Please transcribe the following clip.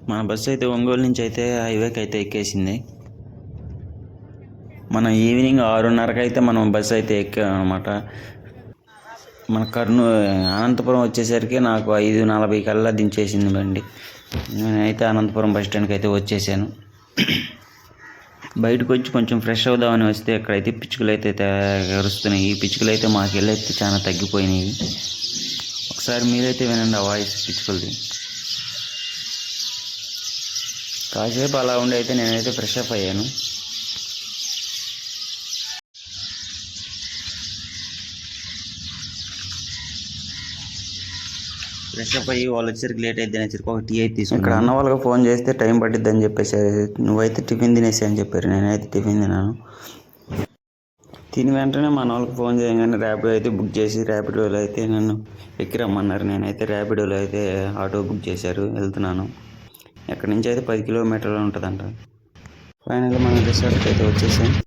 మన బస్సు అయితే ఒంగోలు నుంచి అయితే హైవేకి అయితే ఎక్కేసింది. మనం ఈవినింగ్ 6:30కి అయితే మనం బస్సు అయితే ఎక్కాం అనమాట. మన అనంతపురం వచ్చేసరికి నాకు 5:40 కల్లా దించేసింది బండి. నేనైతే అనంతపురం బస్ స్టాండ్కి అయితే వచ్చేసాను. బయటకు వచ్చి కొంచెం ఫ్రెష్ అవుదామని వస్తే అక్కడైతే పిచ్చుకలు అయితే అరుస్తున్నాయి. ఈ పిచ్చుకలు అయితే మాకెళ్ళి అయితే చాలా తగ్గిపోయినాయి. ఒకసారి మీరైతే వినండి ఆ వాయిస్ పిచ్చుకలది. కాసేపు అలా ఉండి అయితే నేనైతే ఫ్రెష్ అప్ అయ్యాను. ఫ్రెష్ అప్ అయ్యి వాళ్ళు వచ్చరికి లేట్ అయితే వచ్చరికి ఒక టీ అయితే తీసుకుని ఇక్కడ అన్న వాళ్ళకి ఫోన్ చేస్తే టైం పట్టిద్ది అని చెప్పేసి నువ్వైతే టిఫిన్ తినేసి అని చెప్పారు. నేనైతే టిఫిన్ తిన్నాను. తిని వెంటనే మన వాళ్ళకి ఫోన్ చేయగానే ర్యాపిడో అయితే బుక్ చేసి ర్యాపిడోలో అయితే నన్ను ఎక్కిరమ్మన్నారు. నేనైతే ర్యాపిడోలో అయితే ఆటో బుక్ చేశారు. వెళ్తున్నాను. ఎక్కడి నుంచి అయితే 10 కిలోమీటర్లు ఉంటుందంట. ఫైనల్గా మన రిసార్ట్కి అయితే వచ్చేసాం.